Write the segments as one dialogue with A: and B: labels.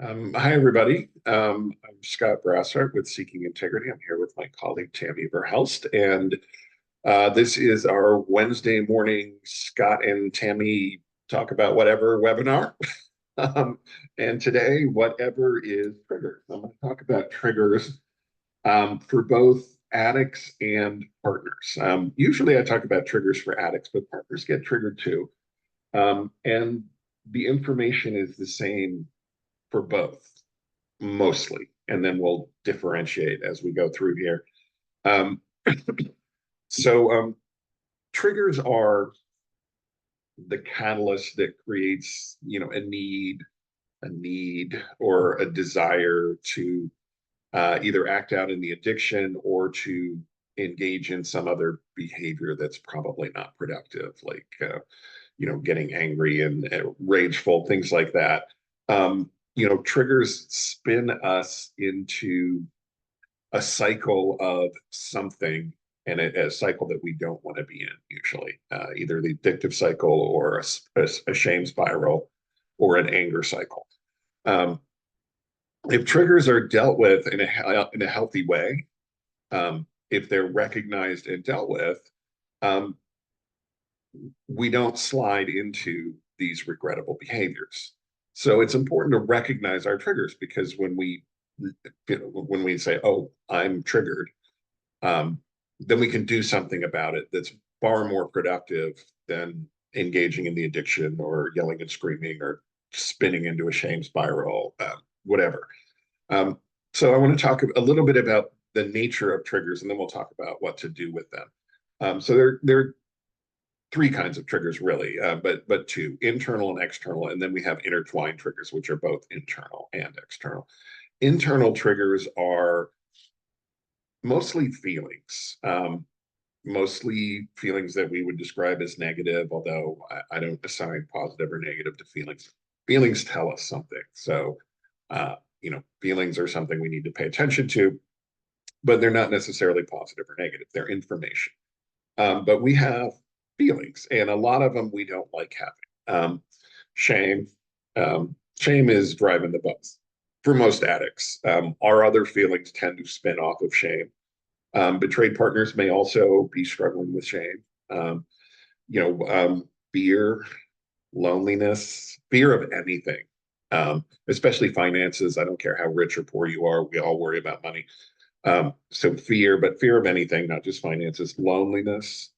A: Hi, everybody. I'm Scott Brassart with Seeking Integrity. I'm here with my colleague Tami VerHelst, and this is our Wednesday morning Scott and Tami talk about whatever webinar. Um, and today, whatever is triggers. I'm going to talk about triggers for both addicts and partners. Usually, I talk about triggers for addicts, but partners get triggered too. And the information is the same for both mostly, and then we'll differentiate as we go through here. Um, so triggers are the catalyst that creates, a need or a desire to either act out in the addiction or to engage in some other behavior that's probably not productive, like getting angry and rageful, things like that. Triggers spin us into a cycle of something, and a cycle that we don't want to be in, usually either the addictive cycle or a shame spiral or an anger cycle. um, if triggers are dealt with in a healthy way, if they're recognized and dealt with, um, we don't slide into these regrettable behaviors. So it's important to recognize our triggers, because when we say, "Oh, I'm triggered," um, then we can do something about it that's far more productive than engaging in the addiction or yelling and screaming or spinning into a shame spiral, whatever. Um, so I want to talk a little bit about the nature of triggers, and then we'll talk about what to do with them. So there are three kinds of triggers, really, but two: internal and external, and then we have intertwined triggers, which are both internal and external. Internal triggers are mostly feelings, mostly feelings that we would describe as negative, although I don't assign positive or negative to feelings. Feelings tell us something. So, feelings are something we need to pay attention to, but they're not necessarily positive or negative. They're information. But we have feelings, and a lot of them we don't like having. Shame. Shame is driving the bus for most addicts. Our other feelings tend to spin off of shame. Betrayed partners may also be struggling with shame. Fear, loneliness, fear of anything, especially finances. I don't care how rich or poor you are, we all worry about money. So fear, but fear of anything, not just finances. Loneliness,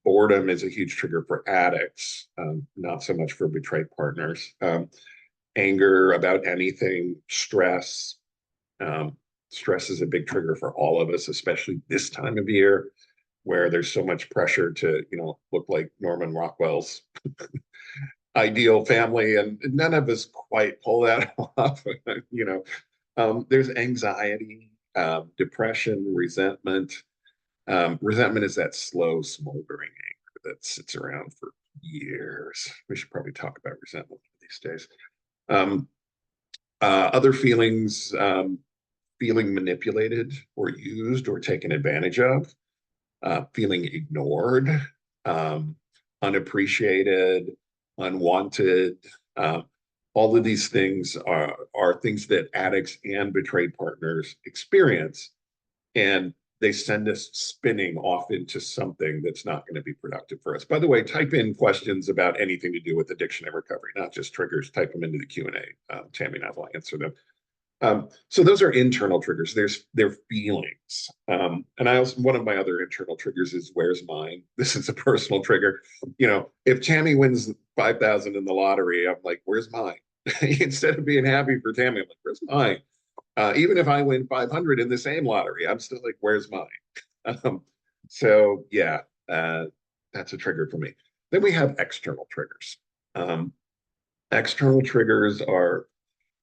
A: boredom is a huge trigger for addicts, not so much for betrayed partners. Anger about anything, stress. Um, Stress is a big trigger for all of us, especially this time of year where there's so much pressure to, look like Norman Rockwell's ideal family, and none of us quite pull that off. There's anxiety, depression, resentment. Resentment is that slow, smoldering anger that sits around for years. We should probably talk about resentment these days. Um, Other feelings, feeling manipulated or used or taken advantage of, feeling ignored, um, unappreciated, unwanted. Um, all of these things are things that addicts and betrayed partners experience, and they send us spinning off into something that's not going to be productive for us. By the way, type in questions about anything to do with addiction and recovery, not just triggers. Type them into the Q&A. Tammy and I will answer them. So those are internal triggers. Their feelings, and I also, one of my other internal triggers is, "Where's mine?" This is a personal trigger. If Tammy wins 5,000 in the lottery, I'm like, "Where's mine?" Instead of being happy for Tammy, I'm like, "Where's mine?" Even if I win 500 in the same lottery, I'm still like, "Where's mine?" Um, so yeah, that's a trigger for me. Then we have external triggers. Um, External triggers are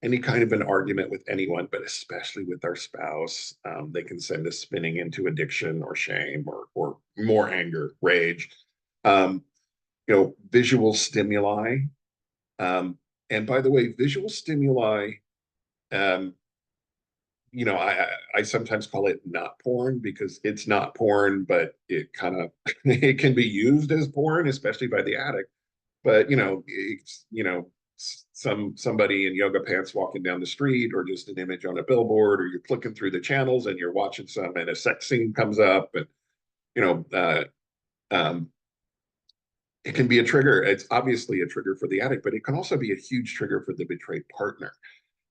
A: any kind of an argument with anyone, but especially with our spouse. They can send us spinning into addiction or shame or more anger, rage. Um, Visual stimuli. Um, and by the way, visual stimuli, um, I sometimes call it not porn, because it's not porn, but it kind of it can be used as porn, especially by the addict. But it's somebody in yoga pants walking down the street, or just an image on a billboard, or you're clicking through the channels and you're watching some, and a sex scene comes up, and you know, um, it can be a trigger. It's obviously a trigger for the addict, but it can also be a huge trigger for the betrayed partner.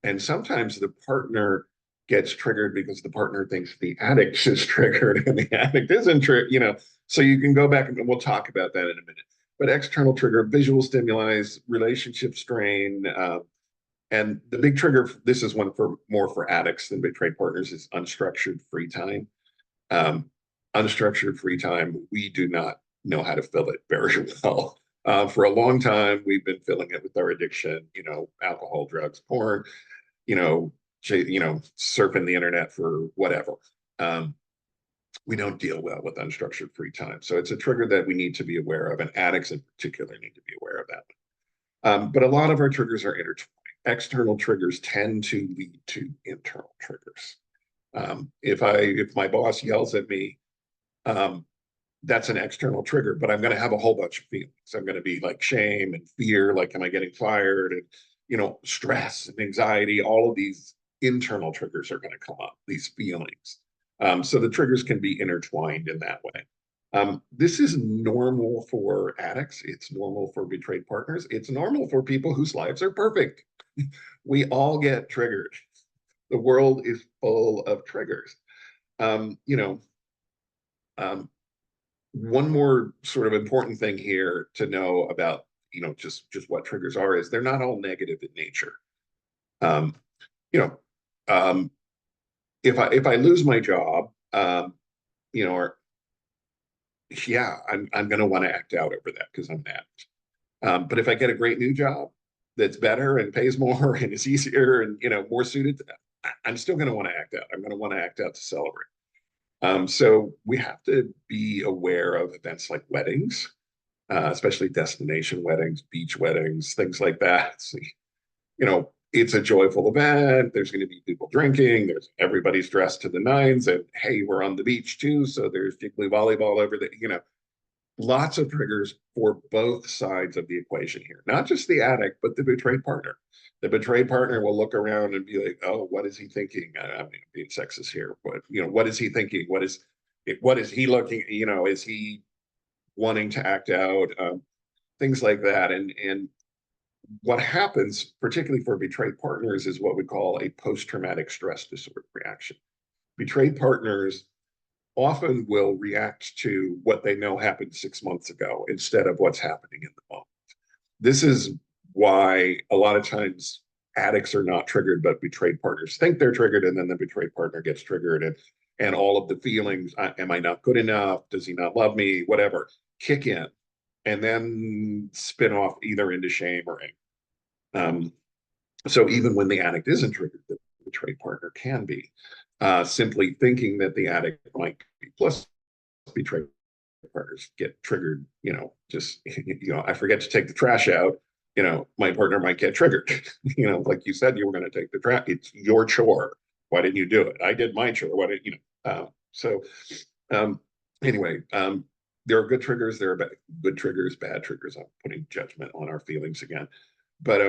A: And sometimes the partner gets triggered because the partner thinks the addict is triggered and the addict isn't triggered, So you can go back and we'll talk about that in a minute. But external trigger, visual stimuli, relationship strain, and the big trigger, this is one for more for addicts than betrayed partners, is unstructured free time. Um, Unstructured free time, we do not know how to fill it very well. For a long time, we've been filling it with our addiction, alcohol, drugs, porn, you know, surfing the internet for whatever. Um, we don't deal well with unstructured free time. So it's a trigger that we need to be aware of, and addicts in particular need to be aware of that. But a lot of our triggers are intertwined. External triggers tend to lead to internal triggers. If my boss yells at me, um, that's an external trigger, but I'm going to have a whole bunch of feelings. I'm going to be like shame and fear, like, am I getting fired? And, stress and anxiety, all of these internal triggers are going to come up, these feelings. So the triggers can be intertwined in that way. This is normal for addicts. It's normal for betrayed partners. It's normal for people whose lives are perfect. We all get triggered. The world is full of triggers. Um, you know, um, One more sort of important thing here to know about, just what triggers are, is they're not all negative in nature. Um, you know, um, if I lose my job, or yeah, I'm going to want to act out over that because I'm mad. But if I get a great new job that's better and pays more and is easier and more suited, I'm still going to want to act out. I'm going to want to act out to celebrate. So we have to be aware of events like weddings, especially destination weddings, beach weddings, things like that. So, it's a joyful event. There's going to be people drinking. There's everybody's dressed to the nines, and hey, we're on the beach too. So there's jiggly volleyball over the, lots of triggers for both sides of the equation here, not just the addict, but the betrayed partner. The betrayed partner will look around and be like, "Oh, what is he thinking?" I mean, being sexist here, but what is he thinking? What is he looking? Is he wanting to act out? Things like that, and what happens, particularly for betrayed partners, is what we call a post-traumatic stress disorder reaction. Betrayed partners often will react to what they know happened 6 months ago instead of what's happening in the moment. This is why a lot of times addicts are not triggered, but betrayed partners think they're triggered, and then the betrayed partner gets triggered, and all of the feelings, am I not good enough? Does he not love me? Whatever, kick in, and then spin off either into shame or anger. So even when the addict isn't triggered, the betrayed partner can be. Simply thinking that the addict might be. Plus, betrayed partners get triggered, just, I forget to take the trash out, my partner might get triggered. Like you said, you were going to take the trash. It's your chore. Why didn't you do it? I did my chore. Why didn't so um, anyway, there are good triggers. There are good triggers, bad triggers. I'm putting judgment on our feelings again. But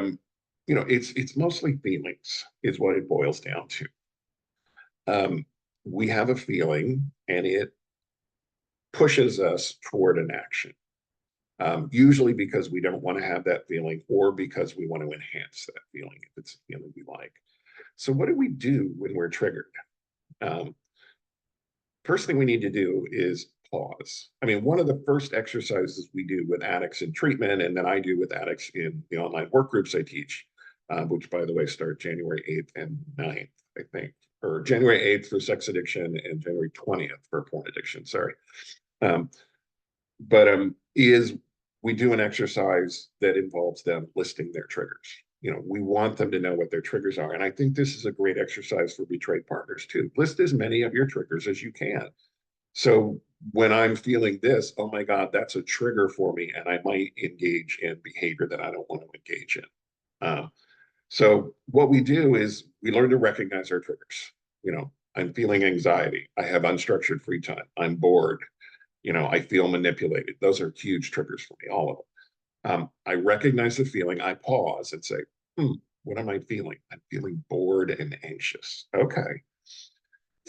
A: it's mostly feelings is what it boils down to. We have a feeling, and it pushes us toward an action. Usually because we don't want to have that feeling, or because we want to enhance that feeling if it's a feeling we like. So what do we do when we're triggered? First thing we need to do is pause. I mean, one of the first exercises we do with addicts in treatment, and then I do with addicts in the online work groups I teach, which, by the way, start January 8th and 9th, I think, or January 8th for sex addiction and January 20th for porn addiction. Sorry. But is we do an exercise that involves them listing their triggers. We want them to know what their triggers are. And I think this is a great exercise for betrayed partners too. List as many of your triggers as you can. So when I'm feeling this, oh my God, that's a trigger for me, and I might engage in behavior that I don't want to engage in. So what we do is we learn to recognize our triggers. I'm feeling anxiety. I have unstructured free time. I'm bored. I feel manipulated. Those are huge triggers for me, all of them. I recognize the feeling. I pause and say, what am I feeling? I'm feeling bored and anxious. Okay.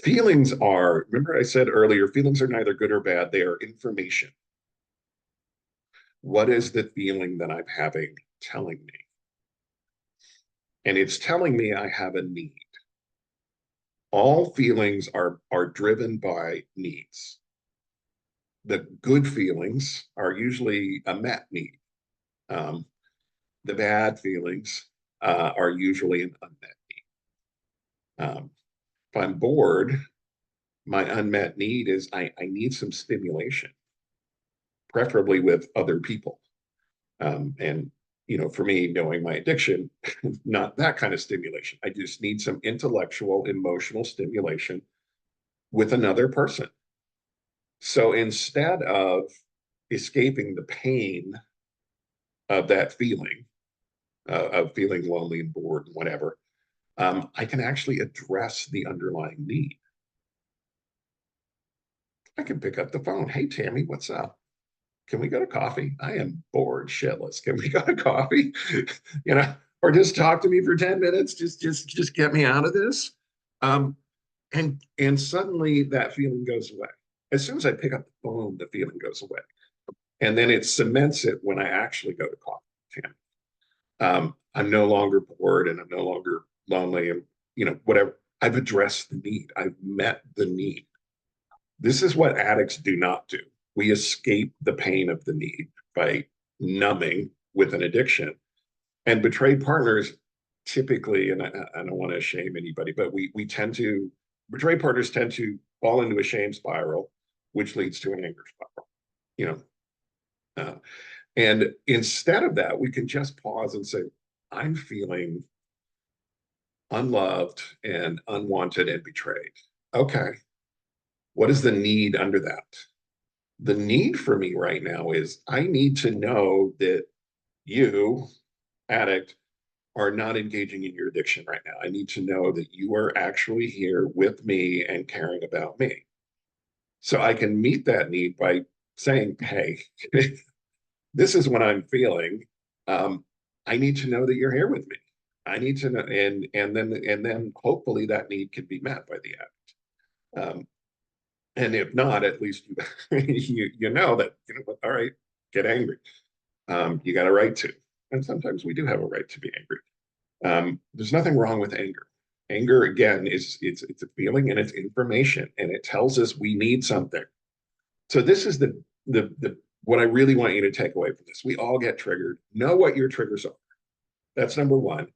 A: Feelings are, remember I said earlier, feelings are neither good or bad. They are information. What is the feeling that I'm having telling me? And it's telling me I have a need. All feelings are driven by needs. The good feelings are usually a met need. Um, the bad feelings are usually an unmet need. If I'm bored, my unmet need is I need some stimulation, preferably with other people. And for me, knowing my addiction, not that kind of stimulation. I just need some intellectual, emotional stimulation with another person. So instead of escaping the pain of that feeling, of feeling lonely and bored and whatever, I can actually address the underlying need. I can pick up the phone. Hey, Tammy, what's up? Can we go to coffee? I am bored shitless. Can we go to coffee? Or just talk to me for 10 minutes. Just get me out of this. Um, and suddenly that feeling goes away. As soon as I pick up the phone, the feeling goes away. And then it cements it when I actually go to coffee. I'm no longer bored and I'm no longer lonely and whatever. I've addressed the need. I've met the need. This is what addicts do not do. We escape the pain of the need by numbing with an addiction. And betrayed partners typically, and I don't want to shame anybody, but betrayed partners tend to fall into a shame spiral, which leads to an anger spiral. You know, and instead of that, we can just pause and say, I'm feeling unloved and unwanted and betrayed. Okay. What is the need under that? The need for me right now is I need to know that you, addict, are not engaging in your addiction right now. I need to know that you are actually here with me and caring about me. So I can meet that need by saying, hey, this is what I'm feeling. I need to know that you're here with me. I need to know, and then hopefully that need can be met by the addict. And if not, at least you know that all right, get angry. You got a right to, and sometimes we do have a right to be angry. There's nothing wrong with anger. Anger again is it's a feeling and it's information, and it tells us we need something. So this is the what I really want you to take away from this. We all get triggered. Know what your triggers are. That's number one,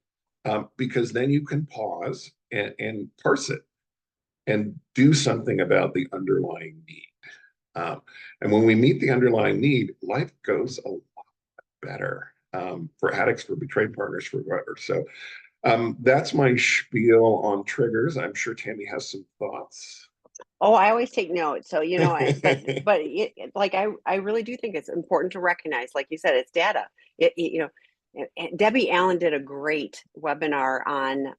A: because then you can pause and parse it and do something about the underlying need. And when we meet the underlying need, life goes a lot better for addicts, for betrayed partners, for whatever. So that's my spiel on triggers. I'm sure Tammy has some thoughts.
B: Oh, I always take notes. So, like I really do think it's important to recognize, like you said, it's data. Debbie Allen did a great webinar on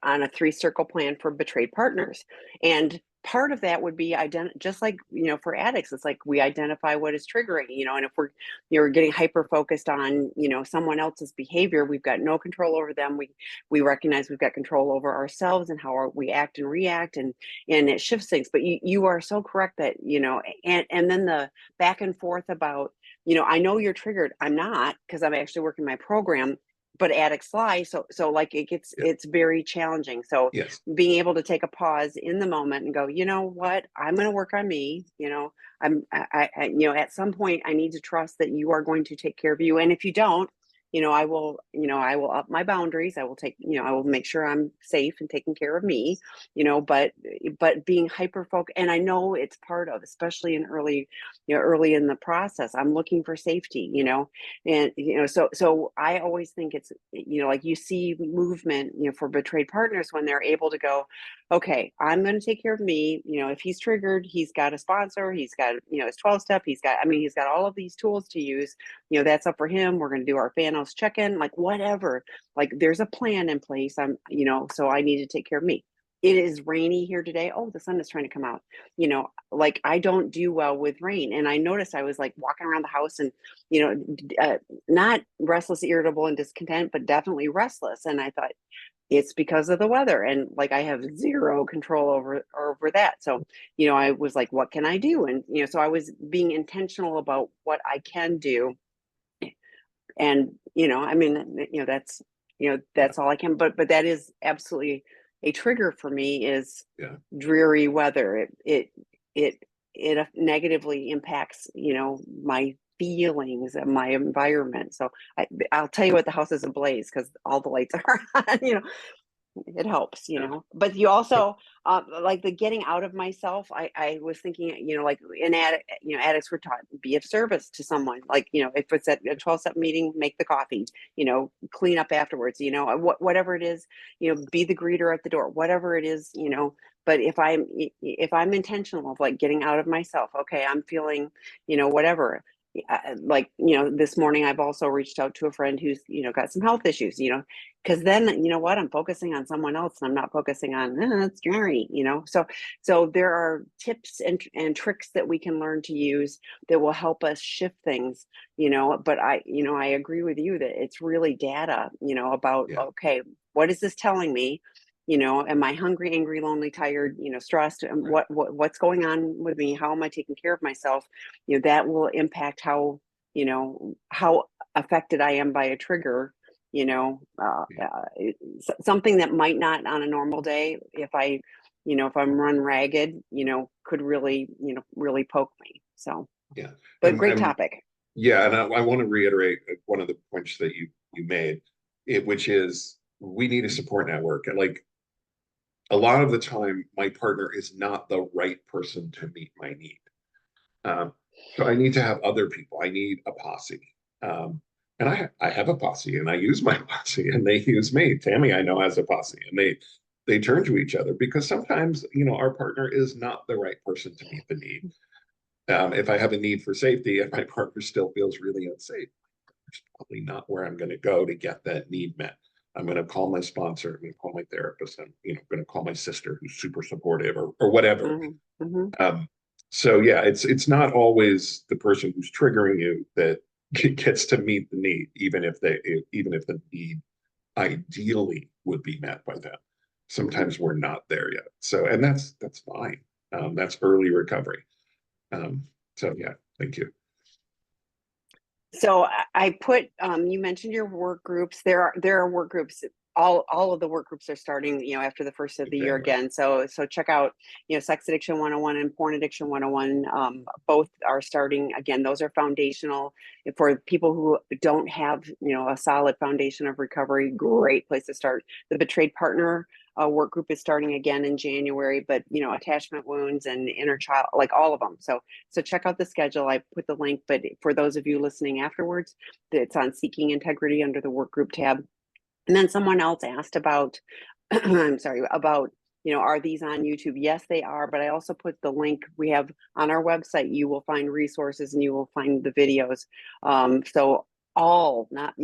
B: a three circle plan for betrayed partners. And part of that would be just like, for addicts, it's like we identify what is triggering, and if we're getting hyper focused on, someone else's behavior, we've got no control over them. We recognize we've got control over ourselves and how we act and react, and it shifts things. But you are so correct that, and then the back and forth about, I know you're triggered. I'm not, because I'm actually working my program, but addicts lie. So like it's very challenging. So
A: Yes.
B: being able to take a pause in the moment and go, you know what, I'm going to work on me. At some point I need to trust that you are going to take care of you. And if you don't, I will up my boundaries. I will I will make sure I'm safe and taking care of me, but being hyper focused. And I know it's part of, especially in early in the process, I'm looking for safety, and, so I always think it's, like you see movement, for betrayed partners when they're able to go, okay, I'm going to take care of me. If he's triggered, he's got a sponsor, he's got, his 12 step, he's got all of these tools to use, that's up for him. We're going to do our Thanos check-in, like whatever, like there's a plan in place. So I need to take care of me. it is rainy here today. Oh, the sun is trying to come out. Like I don't do well with rain. And I noticed I was like walking around the house and, not restless, irritable, and discontent, but definitely restless. And I thought it's because of the weather. And like I have zero control over that. So, I was like, what can I do? And, so I was being intentional about what I can do. And, I mean,
A: Yeah,
B: that's all I can, but that is absolutely a trigger for me is
A: yeah,
B: dreary weather. It negatively impacts, my feelings and my environment. So I'll tell you what, the house is ablaze because all the lights are on, it helps,
A: yeah.
B: but you
A: So,
B: also like the getting out of myself. I was thinking, like in addicts were taught be of service to someone, like, if it's at a 12-step meeting, make the coffee, clean up afterwards, whatever it is, be the greeter at the door, whatever it is, but if I'm intentional of like getting out of myself, okay, I'm feeling, whatever. Like, this morning I've also reached out to a friend who's, got some health issues, because then you know what, I'm focusing on someone else and I'm not focusing on it's Gary, so there are tips and tricks that we can learn to use that will help us shift things, but I agree with you that it's really data, about,
A: yeah,
B: okay, what is this telling me? Am I hungry, angry, lonely, tired, stressed? And
A: right.
B: what's going on with me? How am I taking care of myself? That will impact how affected I am by a trigger,
A: Yeah,
B: something that might not on a normal day, if I'm run ragged, could really, really poke me. So,
A: yeah.
B: but great topic.
A: Yeah, and I want to reiterate one of the points that you made, which is we need a support network. And like a lot of the time, my partner is not the right person to meet my need. Um, so I need to have other people. I need a posse. And I have a posse and I use my posse and they use me. Tammy, I know, has a posse and they turn to each other because sometimes, our partner is not the right person to meet the need. If I have a need for safety and my partner still feels really unsafe, it's probably not where I'm going to go to get that need met. I'm going to call my sponsor. I'm going to call my therapist. I'm, going to call my sister who's super supportive or whatever.
B: Hmm. Hmm.
A: Um, so yeah, it's not always the person who's triggering you that gets to meet the need, even if the need ideally would be met by them.
B: Hmm.
A: Sometimes we're not there yet. So and that's fine. That's early recovery. Um, so yeah, thank you.
B: So I put, you mentioned your work groups. There are work groups. All of the work groups are starting, after the first of the year
A: Exactly.
B: again. So check out, Sex Addiction 101 and Porn Addiction 101. Both are starting again. Those are foundational for people who don't have, a solid foundation of recovery. Great place to start. The Betrayed Partner work group is starting again in January, but attachment wounds and inner child, like all of them. So check out the schedule. I put the link, but for those of you listening afterwards, it's on Seeking Integrity under the work group tab. And then someone else asked about, I'm sorry, about, are these on YouTube? Yes, they are. But I also put the link we have on our website. You will find resources and you will find the videos. So all, not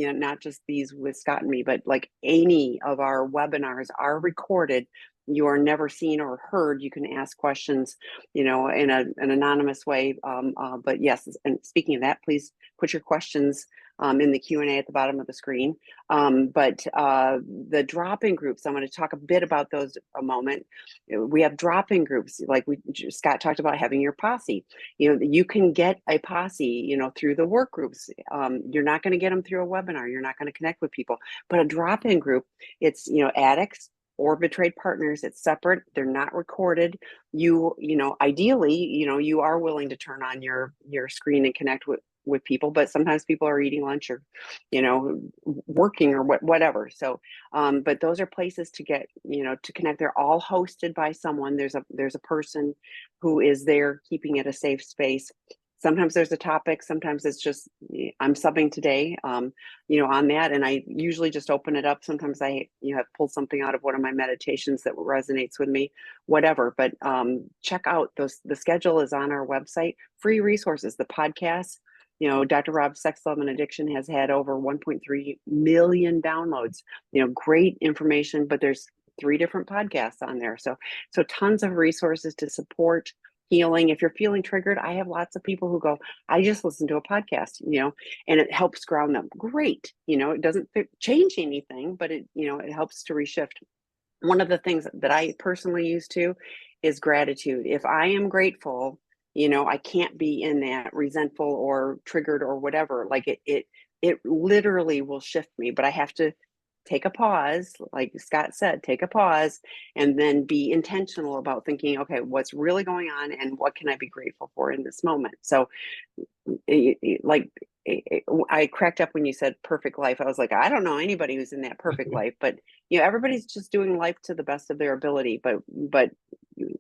B: just these with Scott and me, but like any of our webinars are recorded. You are never seen or heard. You can ask questions, in an anonymous way. But yes, and speaking of that, please put your questions in the Q&A at the bottom of the screen. But the drop-in groups, I'm going to talk a bit about those a moment. We have drop-in groups, like Scott talked about having your posse. You can get a posse, through the work groups. You're not going to get them through a webinar. You're not going to connect with people. But a drop-in group, it's addicts or betrayed partners. It's separate. They're not recorded. Ideally, you are willing to turn on your screen and connect with people, but sometimes people are eating lunch or working or whatever. So but those are places to get, to connect. They're all hosted by someone. There's a person who is there keeping it a safe space. Sometimes there's a topic, sometimes it's just I'm subbing today, on that, and I usually just open it up. Sometimes I have pulled something out of one of my meditations that resonates with me, whatever. But check out the schedule is on our website. Free resources, the podcast. Dr. Rob's Sex, Love, and Addiction has had over 1.3 million downloads. Great information, but there's 3 different podcasts on there. So tons of resources to support healing. If you're feeling triggered, I have lots of people who go, I just listen to a podcast, and it helps ground them. Great. It doesn't change anything, but it helps to reshift. One of the things that I personally use too is gratitude. If I am grateful, I can't be in that resentful or triggered or whatever. Like it literally will shift me, but I have to take a pause, like Scott said, take a pause and then be intentional about thinking, okay, what's really going on and what can I be grateful for in this moment? So like I cracked up when you said perfect life. I was like, I don't know anybody who's in that perfect life, but everybody's just doing life to the best of their ability. But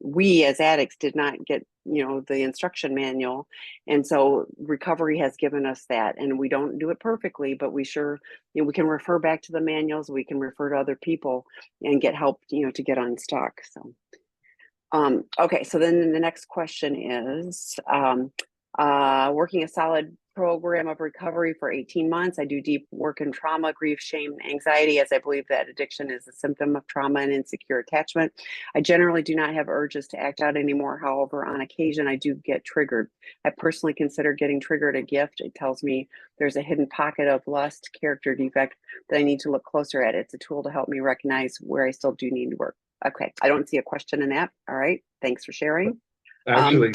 B: we as addicts did not get the instruction manual, and so recovery has given us that. And we don't do it perfectly, but we sure we can refer back to the manuals. We can refer to other people and get help to get unstuck. So okay, so then the next question is working a solid program of recovery for 18 months. I do deep work in trauma, grief, shame, anxiety, as I believe that addiction is a symptom of trauma and insecure attachment. I generally do not have urges to act out anymore. However, on occasion, I do get triggered. I personally consider getting triggered a gift. It tells me there's a hidden pocket of lust, character defect that I need to look closer at. It's a tool to help me recognize where I still do need to work. Okay, I don't see a question in that. All right, thanks for sharing.
A: Actually,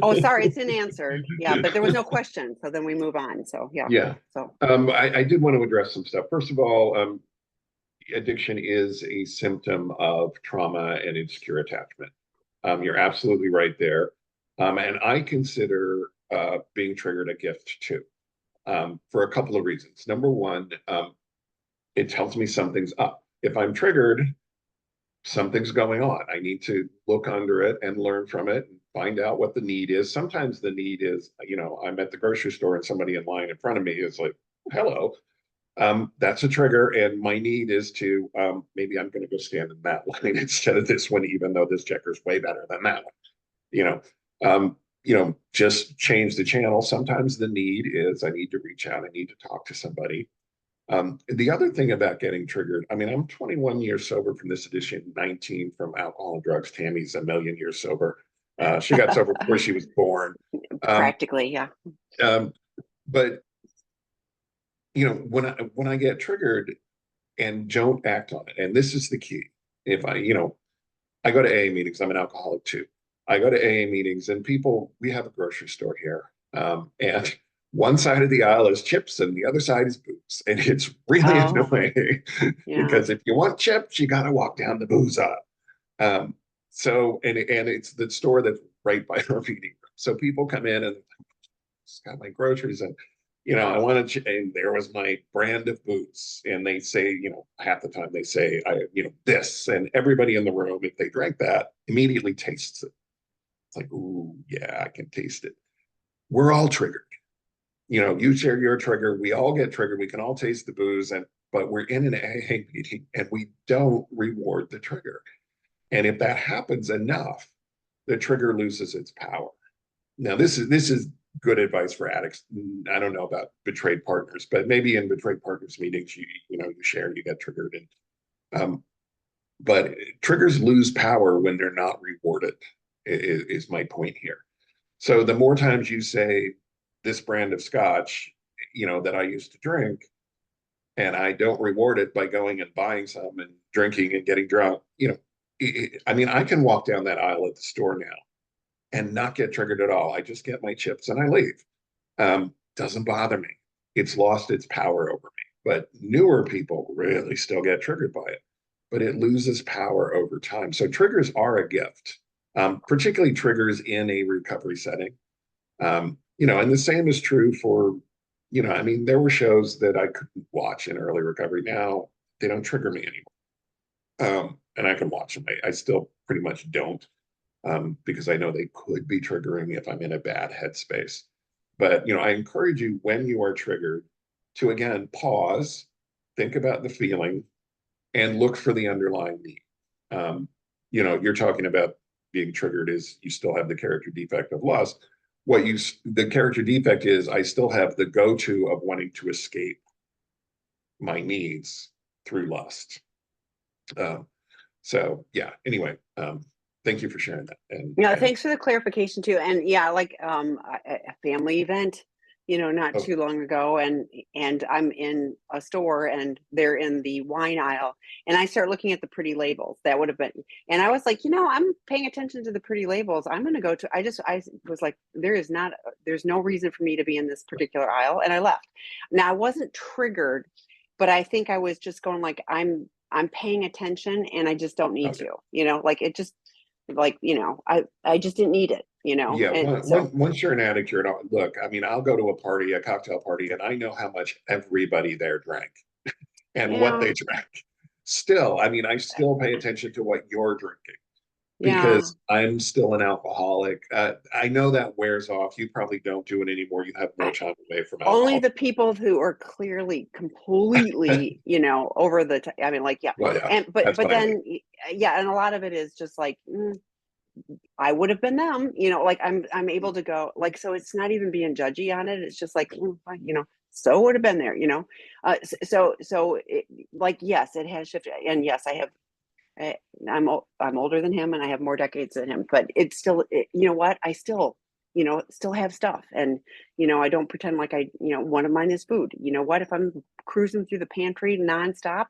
B: Oh, sorry, it's unanswered. Yeah, but there was no question. So then we move on. So yeah.
A: Yeah.
B: So
A: I did want to address some stuff. First of all, addiction is a symptom of trauma and insecure attachment. You're absolutely right there. And I consider being triggered a gift too, for a couple of reasons. Number one, it tells me something's up. If I'm triggered, something's going on. I need to look under it and learn from it and find out what the need is. Sometimes the need is, I'm at the grocery store and somebody in line in front of me is like, hello. That's a trigger. And my need is to, maybe I'm going to go stand in that line instead of this one, even though this checker's way better than that one. Just change the channel. Sometimes the need is I need to reach out. I need to talk to somebody. The other thing about getting triggered, I mean, I'm 21 years sober from this addiction, 19 from alcohol and drugs. Tammy's a million years sober. She got sober before she was born.
B: practically, yeah.
A: But when I get triggered and don't act on it, and this is the key. If I go to AA meetings, I'm an alcoholic too. I go to AA meetings and we have a grocery store here. And one side of the aisle is chips and the other side is booze. And it's really annoying because if you want chips, you got to walk down the booze aisle. And it's the store that's right by our meeting room. So people come in and just got my groceries and, I wanted to, and there was my brand of booze. And they say, half the time they say, this, and everybody in the room, if they drank that, immediately tastes it. It's like, ooh, yeah, I can taste it. We're all triggered. You share your trigger. We all get triggered. We can all taste the booze, but we're in an AA meeting and we don't reward the trigger. And if that happens enough, the trigger loses its power. Now, this is good advice for addicts. I don't know about betrayed partners, but maybe in betrayed partners meetings, you share and you get triggered. And but triggers lose power when they're not rewarded. Is my point here. So the more times you say this brand of scotch, that I used to drink, and I don't reward it by going and buying some and drinking and getting drunk, I can walk down that aisle at the store now and not get triggered at all. I just get my chips and I leave. Doesn't bother me. It's lost its power over me. But newer people really still get triggered by it, but it loses power over time. So triggers are a gift, particularly triggers in a recovery setting. And the same is true for, there were shows that I couldn't watch in early recovery. Now they don't trigger me anymore. And I can watch them. I still pretty much don't, because I know they could be triggering if I'm in a bad headspace. But, I encourage you when you are triggered to, again, pause, think about the feeling, and look for the underlying need. You're talking about being triggered is you still have the character defect of lust. The character defect is I still have the go-to of wanting to escape my needs through lust. Um, so yeah, anyway, thank you for sharing that.
B: Yeah,
A: And
B: thanks for the clarification too. And yeah, like a family event, not
A: oh,
B: too long ago, and I'm in a store and they're in the wine aisle, and I start looking at the pretty labels. That would have been, and I was like, I'm paying attention to the pretty labels. I'm going to go to. I was like, there's no reason for me to be in this particular aisle, and I left. Now I wasn't triggered, but I think I was just going like, I'm paying attention, and I just don't need
A: okay.
B: to, like it just like I just didn't need it,
A: Yeah,
B: and so
A: once you're an addict, you're an look. I mean, I'll go to a party, a cocktail party, and I know how much everybody there drank and what
B: yeah,
A: they drank. Still, I mean, I still pay attention to what you're drinking
B: yeah,
A: because I'm still an alcoholic. I know that wears off. You probably don't do it anymore. You have more
B: I,
A: time away from
B: only
A: alcohol.
B: the people who are clearly completely over I mean, like, yeah,
A: Well, yeah,
B: and but
A: that's
B: but
A: what I mean.
B: then yeah, and a lot of it is just like, I would have been them, like I'm able to go like, so it's not even being judgy on it. It's just like, fine, so would have been there, so like, yes, it has shifted, and yes, I, I'm older than him, and I have more decades than him, but it's still, you know what, I still, still have stuff, and I don't pretend like one of mine is food. You know what, if I'm cruising through the pantry nonstop,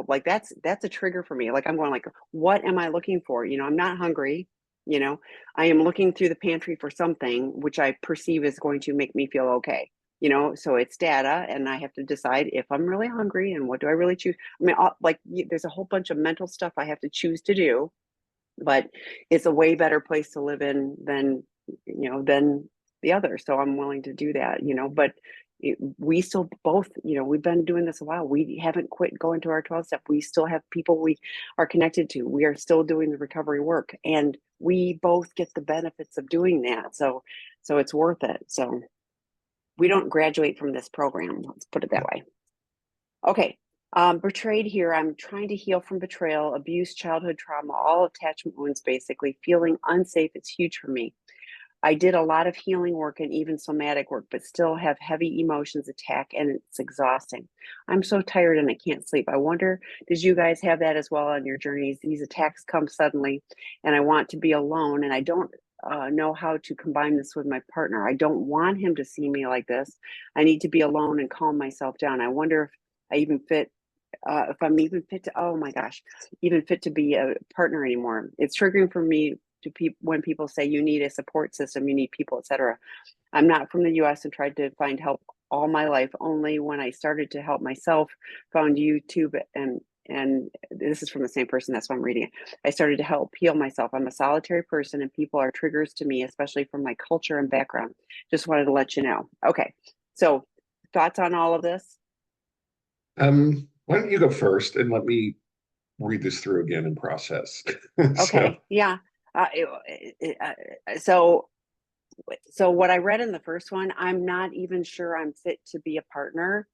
B: like that's a trigger for me. Like, I'm going like, what am I looking for? I'm not hungry. you know I am looking through the pantry for something which I perceive is going to make me feel okay. So it's data, and I have to decide if I'm really hungry and what do I really choose. I mean, like, there's a whole bunch of mental stuff I have to choose to do, but it's a way better place to live in than the other, so I'm willing to do that. But we still both, we've been doing this a while. We haven't quit going to our 12 step. We still have people we are connected to. We are still doing the recovery work, and we both get the benefits of doing that. So it's worth it. So we don't graduate from this program, let's put it that way. Okay. Betrayed here. I'm trying to heal from betrayal, abuse, childhood trauma, all attachment wounds, basically. Feeling unsafe, it's huge for me. I did a lot of healing work and even somatic work, but still have heavy emotions attack, and it's exhausting. I'm so tired and I can't sleep. I wonder, did you guys have that as well on your journeys? These attacks come suddenly, and I want to be alone, and I don't know how to combine this with my partner. I don't want him to see me like this. I need to be alone and calm myself down. I wonder if I'm even fit to, oh my gosh, even fit to be a partner anymore. It's triggering for me when people say you need a support system, you need people, etc. I'm not from the US and tried to find help all my life. Only when I started to help myself, found YouTube, and this is from the same person, that's why I'm reading it. I started to help heal myself. I'm a solitary person, and people are triggers to me, especially from my culture and background. Just wanted to let you know. Okay, so thoughts on all of this?
A: Why don't you go first and let me read this through again and process? So,
B: Okay, yeah. Uh, so so what I read in the first one, I'm not even sure I'm fit to be a partner.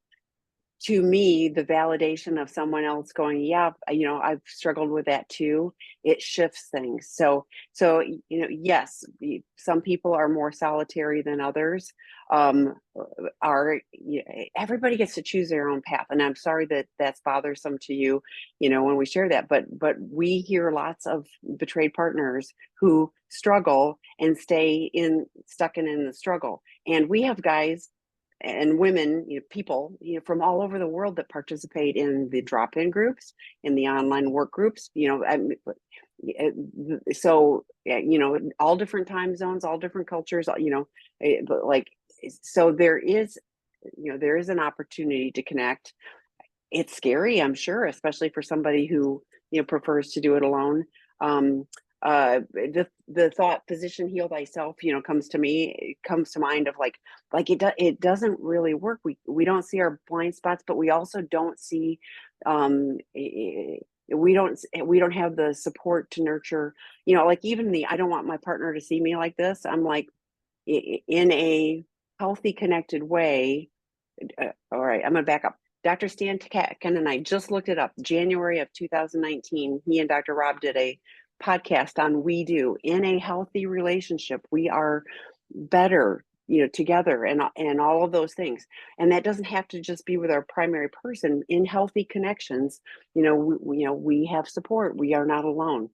B: To me, the validation of someone else going, yeah, I've struggled with that too. It shifts things. So yes, some people are more solitary than others. Um, everybody gets to choose their own path, and I'm sorry that that's bothersome to you. When we share that, but we hear lots of betrayed partners who struggle and stay stuck in the struggle, and we have guys and women, people, from all over the world that participate in the drop-in groups, in the online work groups. So all different time zones, all different cultures. But like, so there is an opportunity to connect. It's scary, I'm sure, especially for somebody who prefers to do it alone. Um, the thought physician heal thyself comes to me, it comes to mind of like it doesn't really work. We don't see our blind spots, but we also don't see we don't have the support to nurture, like even the I don't want my partner to see me like this. I'm like, in a healthy, connected way. All right, I'm gonna back up. Dr. Stan Tatkin and I just looked it up. January of 2019, he and Dr. Rob did a podcast on We Do. In a healthy relationship, we are better. together, and all of those things. And that doesn't have to just be with our primary person. In healthy connections, we have support. We are not alone.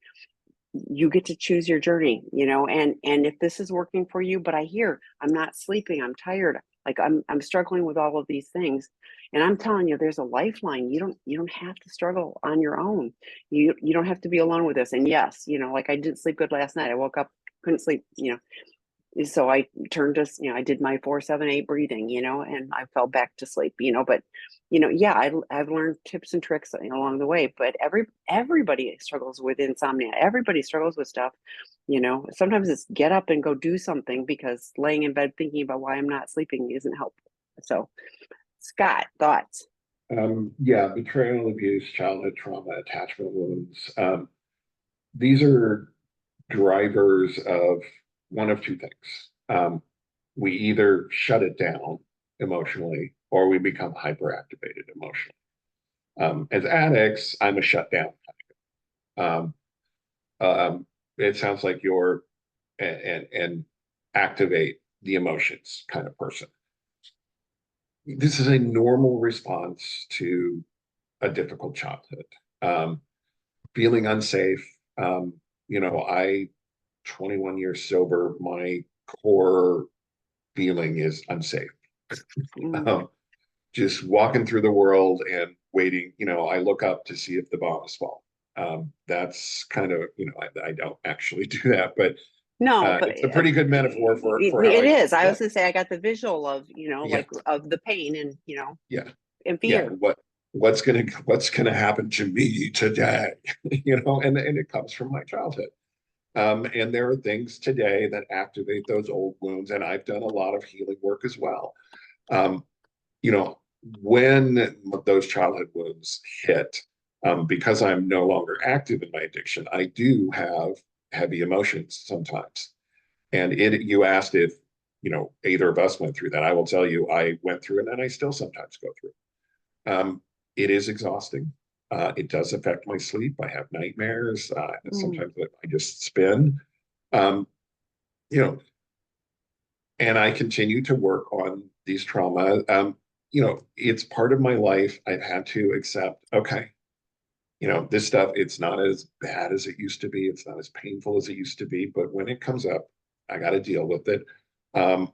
B: You get to choose your journey, and if this is working for you, but I hear I'm not sleeping, I'm tired, like I'm struggling with all of these things. And I'm telling you, there's a lifeline. You don't have to struggle on your own. You don't have to be alone with this. And yes, like I didn't sleep good last night. I woke up, couldn't sleep, so I turned to, I did my 4-7-8 breathing, and I fell back to sleep, but yeah, I've learned tips and tricks along the way. But everybody struggles with insomnia. Everybody struggles with stuff. Sometimes it's get up and go do something, because laying in bed thinking about why I'm not sleeping isn't helpful. So, Scott, thoughts?
A: Yeah, betrayal, abuse, childhood trauma, attachment wounds. These are drivers of one of two things. We either shut it down emotionally, or we become hyperactivated emotionally. As addicts, I'm a shutdown. Um, it sounds like you're and activate the emotions kind of person. This is a normal response to a difficult childhood. Um, Feeling unsafe. Um, I 21 years sober, my core feeling is unsafe.
B: Mm.
A: Um, just walking through the world and waiting, I look up to see if the bomb is falling. That's kind of, I don't actually do that, but
B: No, but
A: it's a pretty good metaphor for how
B: it
A: I
B: is. I was
A: feel.
B: gonna say I got the visual of,
A: Yeah,
B: like of the pain and
A: yeah,
B: and
A: yeah.
B: fear.
A: What's gonna happen to me today? And it comes from my childhood. And there are things today that activate those old wounds, and I've done a lot of healing work as well. Um, you know, when those childhood wounds hit, because I'm no longer active in my addiction, I do have heavy emotions sometimes. And you asked if, either of us went through that. I will tell you, I went through it, and I still sometimes go through it. It is exhausting. It does affect my sleep. I have nightmares.
B: Mm.
A: Sometimes I just spin. Um, you know, and I continue to work on these trauma. It's part of my life. I've had to accept, okay, this stuff, it's not as bad as it used to be. It's not as painful as it used to be. But when it comes up, I got to deal with it. Um,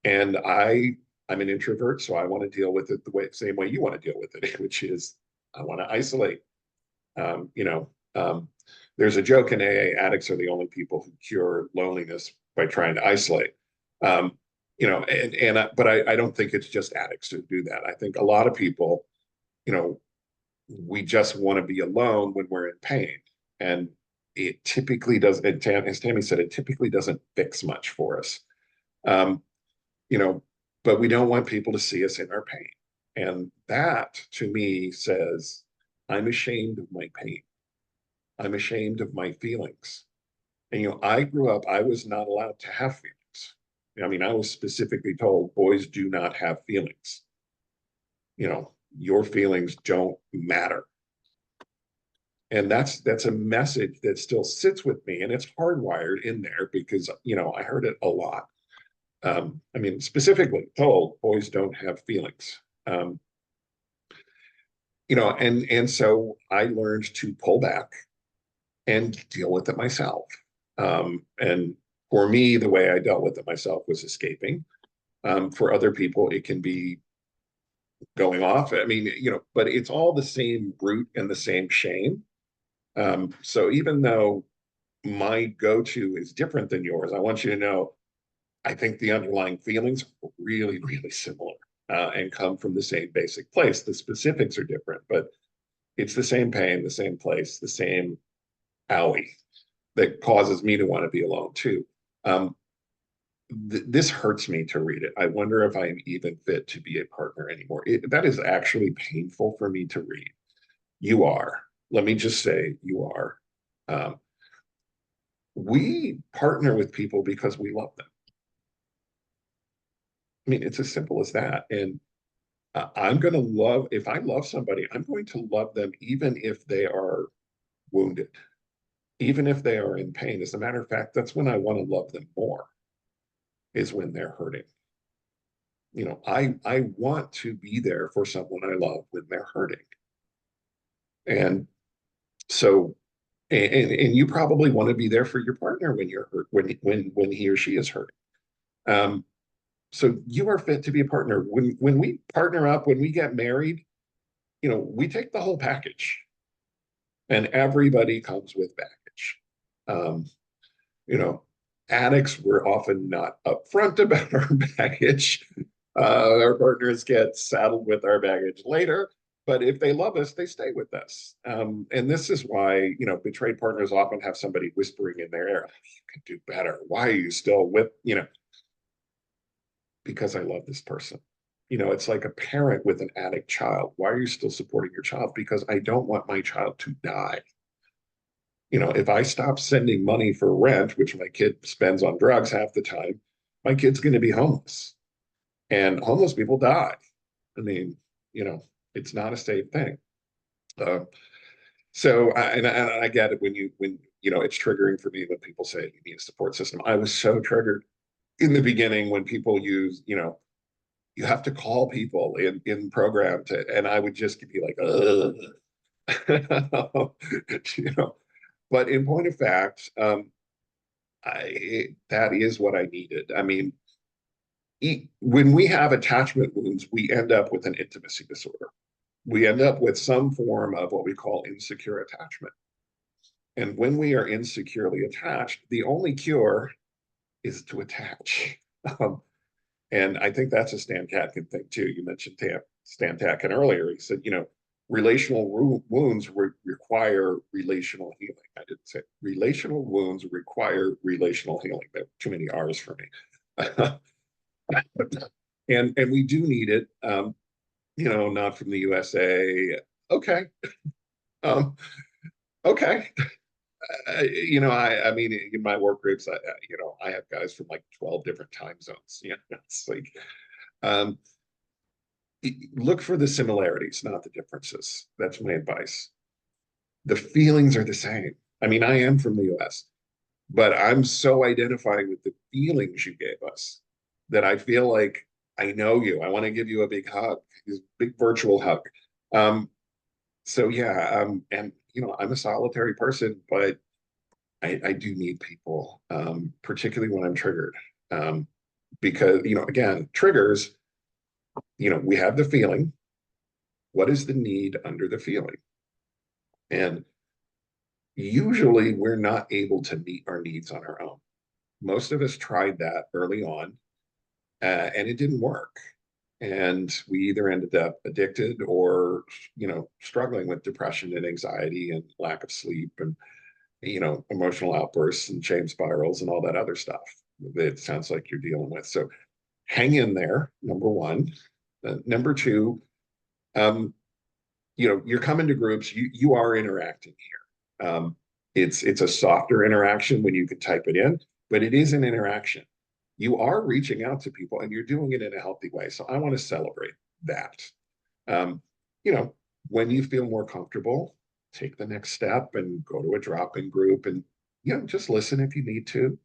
A: and I'm an introvert, so I want to deal with it same way you want to deal with it, which is I want to isolate. Um, you know, um, there's a joke in AA, addicts are the only people who cure loneliness by trying to isolate. Um, but I don't think it's just addicts who do that. I think a lot of people, you know, we just want to be alone when we're in pain. And it typically does, as Tammy said, it typically doesn't fix much for us. Um, you know, but we don't want people to see us in our pain. And that to me says, I'm ashamed of my pain. I'm ashamed of my feelings. And, I grew up, I was not allowed to have feelings. I mean, I was specifically told boys do not have feelings. Your feelings don't matter. And that's a message that still sits with me, and it's hardwired in there because, I heard it a lot. I mean, specifically told boys don't have feelings. Um, and so I learned to pull back and deal with it myself. And for me, the way I dealt with it myself was escaping. For other people, it can be going off. I mean, but it's all the same root and the same shame. So even though my go-to is different than yours, I want you to know I think the underlying feelings are really, really similar, and come from the same basic place. The specifics are different, but it's the same pain, the same place, the same owie that causes me to want to be alone too. Um, this hurts me to read it. I wonder if I'm even fit to be a partner anymore. That is actually painful for me to read. You are. Let me just say, you are. Um, we partner with people because we love them. I mean, it's as simple as that. And I'm going to love, if I love somebody, I'm going to love them even if they are wounded, even if they are in pain. As a matter of fact, that's when I want to love them more, is when they're hurting. I want to be there for someone I love when they're hurting. And so, and you probably want to be there for your partner when you're hurt, when he or she is hurting. Um, so you are fit to be a partner. When we partner up, when we get married, we take the whole package, and everybody comes with baggage. Um, you know, Addicts were often not upfront about our baggage. Our partners get saddled with our baggage later, but if they love us, they stay with us. And this is why, betrayed partners often have somebody whispering in their ear, "You can do better. Why are you still with, because I love this person." It's like a parent with an addict child. Why are you still supporting your child? Because I don't want my child to die. If I stop sending money for rent, which my kid spends on drugs half the time, my kid's going to be homeless. And homeless people die. I mean, it's not a safe thing. Uh, and I get it when it's triggering for me when people say you need a support system. I was so triggered in the beginning when people use, you have to call people in program and I would just be like, you know. But in point of fact, that is what I needed. I mean, when we have attachment wounds, we end up with an intimacy disorder. We end up with some form of what we call insecure attachment. And when we are insecurely attached, the only cure is to attach. Um, and I think that's a Stan Tatkin thing too. You mentioned Stan Tatkin earlier. He said, relational wounds require relational healing. I didn't say relational wounds require relational healing. There are too many R's for me. And we do need it. Not from the USA. Okay. Um, okay. I mean, in my work groups, I have guys from like 12 different time zones. It's like, um, look for the similarities, not the differences. That's my advice. The feelings are the same. I mean, I am from the US, but I'm so identifying with the feelings you gave us that I feel like I know you. I want to give you a big hug, a big virtual hug. Um, so yeah, and I'm a solitary person, but I do need people, particularly when I'm triggered. Because, again, triggers, we have the feeling. What is the need under the feeling? And usually we're not able to meet our needs on our own. Most of us tried that early on, and it didn't work. And we either ended up addicted or, struggling with depression and anxiety and lack of sleep and, emotional outbursts and shame spirals and all that other stuff that it sounds like you're dealing with. So hang in there, number one. Number two, you're coming to groups, you are interacting here. It's a softer interaction when you can type it in, but it is an interaction. You are reaching out to people and you're doing it in a healthy way. So I want to celebrate that. Um, you know, when you feel more comfortable, take the next step and go to a drop-in group and just listen if you need to,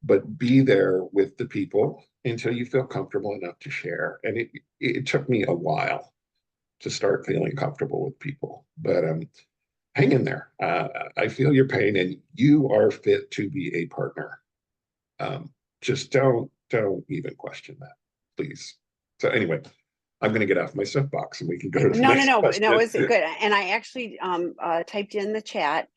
A: but be there with the people until you feel comfortable enough to share. And it took me a while to start feeling comfortable with people, but hang in there. I feel your pain, and you are fit to be a partner. Just don't even question that, please. So anyway, I'm going to get off my soapbox, and we can go to the
B: No, no,
A: next
B: no, no,
A: question.
B: it's good. And I actually typed in the chat.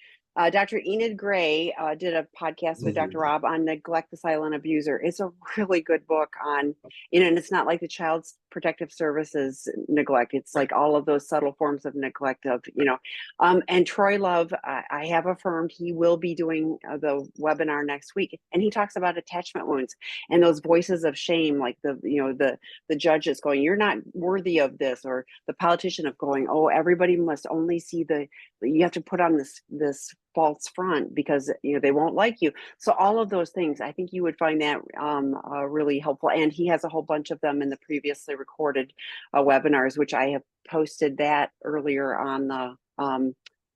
B: Dr. Enid Gray did a podcast with Dr.
A: Mhm.
B: Rob on Neglect the Silent Abuser. It's a really good book on, and it's not like the Child Protective Services neglect. It's like all of those subtle forms of neglect and Troy Love, I have affirmed he will be doing the webinar next week. And he talks about attachment wounds and those voices of shame, like the judge is going, "You're not worthy of this," or the politician of going, "Oh, everybody must only see you have to put on this false front because they won't like you." So all of those things, I think you would find that really helpful. And he has a whole bunch of them in the previously recorded webinars, which I have posted that earlier on the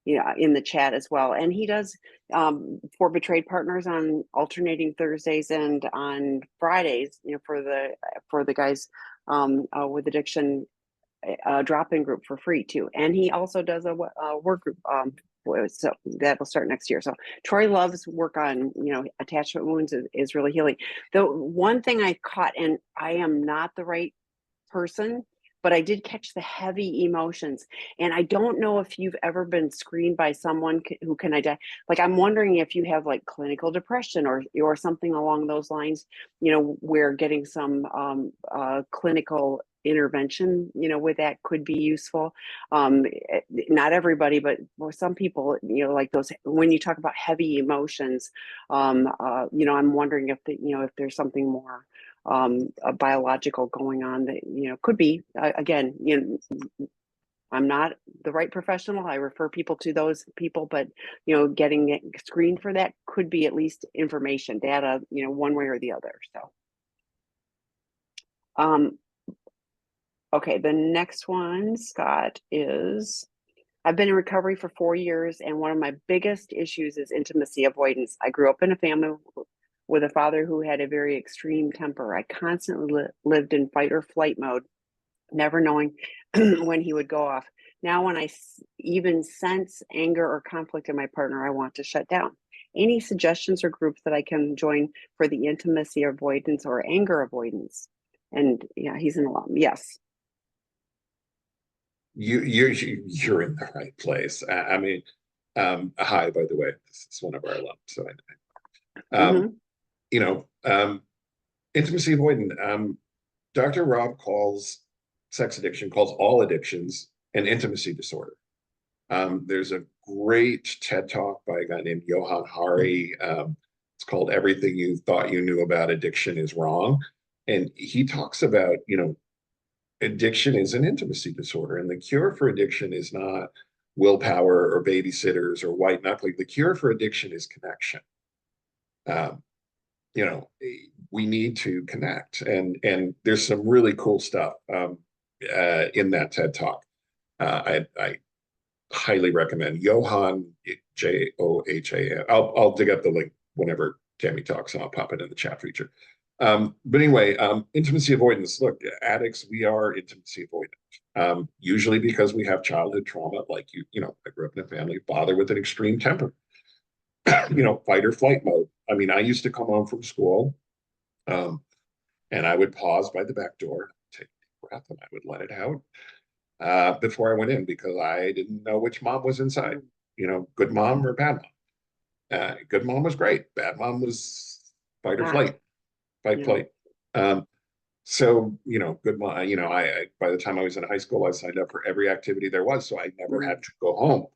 B: in the chat as well. And he does for betrayed partners on alternating Thursdays and on Fridays, for the guys with addiction, a drop-in group for free too. And he also does a work group. So that will start next year. So Troy loves work on, attachment wounds is really healing. The one thing I caught, and I am not the right person, but I did catch the heavy emotions. And I don't know if you've ever been screened by someone who can identify. Like, I'm wondering if you have like clinical depression or something along those lines, where getting some clinical intervention, with that could be useful. Not everybody, but for some people, like those, when you talk about heavy emotions, I'm wondering if there's something more a biological going on that could be again, I'm not the right professional. I refer people to those people, but getting it screened for that could be at least information data, one way or the other. So okay, the next one, Scott, is I've been in recovery for 4 years, and one of my biggest issues is intimacy avoidance. I grew up in a family with a father who had a very extreme temper. I constantly lived in fight or flight mode, never knowing when he would go off. Now, when I even sense anger or conflict in my partner, I want to shut down. Any suggestions or groups that I can join for the intimacy avoidance or anger avoidance? And yeah, he's an alum. Yes.
A: You're in the right place. I mean, hi, by the way, this is one of our alums. So
B: Mm-hmm.
A: you know, intimacy avoidant. Dr. Rob calls sex addiction, calls all addictions an intimacy disorder. There's a great TED talk by a guy named Johann Hari. It's called Everything You Thought You Knew About Addiction Is Wrong. And he talks about, addiction is an intimacy disorder. And the cure for addiction is not willpower or babysitters or white knuckling. The cure for addiction is connection. Um, we need to connect. And there's some really cool stuff in that TED talk. I highly recommend Johann, Johan. I'll dig up the link whenever Tami talks, and I'll pop it in the chat feature. But anyway, intimacy avoidance. Look, addicts, we are intimacy avoidant. Usually because we have childhood trauma, like I grew up in a family, father with an extreme temper, fight or flight mode. I mean, I used to come home from school, and I would pause by the back door, take a deep breath, and I would let it out before I went in, because I didn't know which mom was inside, good mom or bad mom. Good mom was great. Bad mom was fight or flight, fight, flight. So, good mom, I by the time I was in high school, I signed up for every activity there was, so I never had to go home.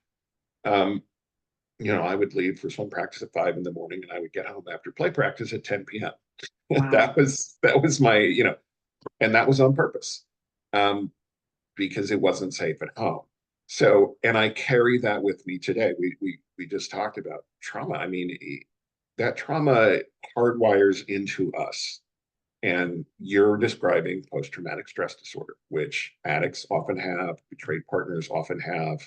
A: I would leave for swim practice at 5 a.m, and I would get home after play practice at 10 p.m. Wow. that was my, and that was on purpose. Because it wasn't safe at home. So, and I carry that with me today. We just talked about trauma. I mean, that trauma hardwires into us. And you're describing post-traumatic stress disorder, which addicts often have, betrayed partners often have.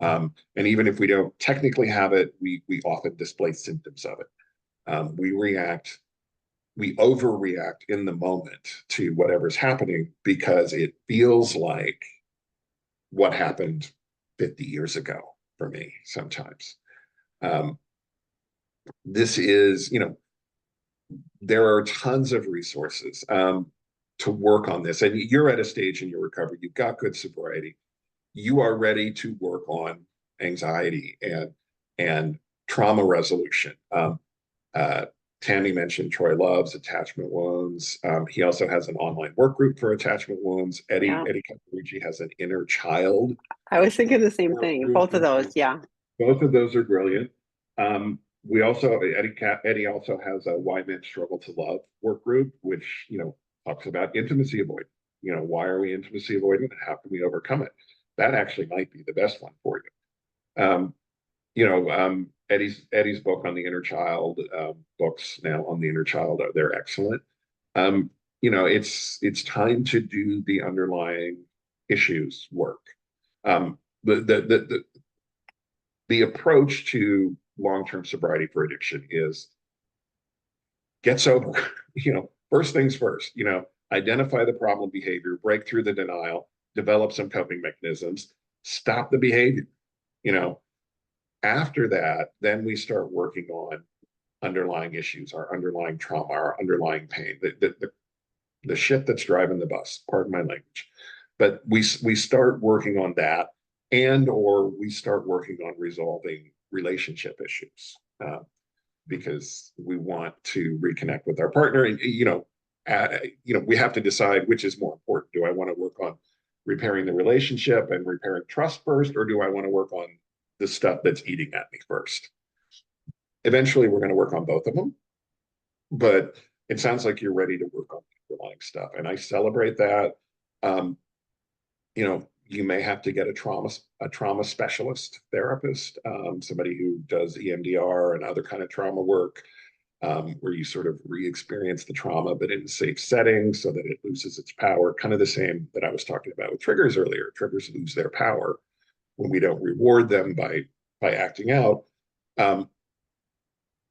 A: And even if we don't technically have it, we often display symptoms of it. We overreact in the moment to whatever's happening because it feels like what happened 50 years ago for me sometimes. This is, there are tons of resources to work on this. And you're at a stage in your recovery, you've got good sobriety. You are ready to work on anxiety and trauma resolution. Tami mentioned Troy loves attachment wounds. He also has an online work group for attachment wounds. Eddie Caparucci has an inner child.
B: I was thinking the same thing. Both of those, yeah.
A: Both of those are brilliant. We also, Eddie also has a Why Men Struggle to Love work group, which, talks about intimacy avoidance. Why are we intimacy avoidant and how can we overcome it? That actually might be the best one for you. Eddie's book on the inner child, books now on the inner child, they're excellent. It's time to do the underlying issues work. The approach to long-term sobriety for addiction is get sober. First things first. identify the problem behavior, break through the denial, develop some coping mechanisms, stop the behavior. You know, after that, then we start working on underlying issues, our underlying trauma, our underlying pain, the shit that's driving the bus, pardon my language. But we start working on that, and or we start working on resolving relationship issues, because we want to reconnect with our partner. And we have to decide which is more important. Do I want to work on repairing the relationship and repairing trust first, or do I want to work on the stuff that's eating at me first? Eventually, we're going to work on both of them, but it sounds like you're ready to work on the underlying stuff, and I celebrate that. Um, you may have to get a trauma specialist therapist, somebody who does EMDR and other kind of trauma work, where you sort of re-experience the trauma, but in a safe setting so that it loses its power. Kind of the same that I was talking about with triggers earlier. Triggers lose their power when we don't reward them by acting out.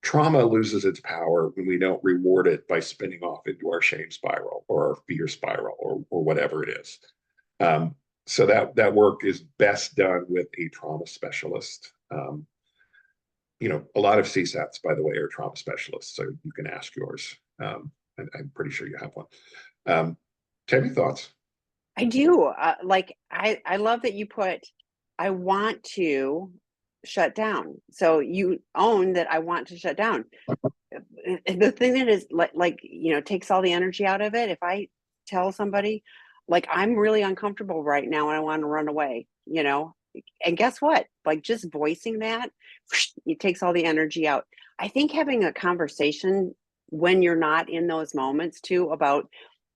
A: Trauma loses its power when we don't reward it by spinning off into our shame spiral or our fear spiral or whatever it is. So that work is best done with a trauma specialist. A lot of CSATs, by the way, are trauma specialists, so you can ask yours. I'm pretty sure you have one. Tammy, thoughts?
B: I do. I love that you put, I want to shut down. So you own that I want to shut down. The thing that is takes all the energy out of it. If I tell somebody, like, I'm really uncomfortable right now and I want to run away, and guess what? Like, just voicing that, it takes all the energy out. I think having a conversation when you're not in those moments too about,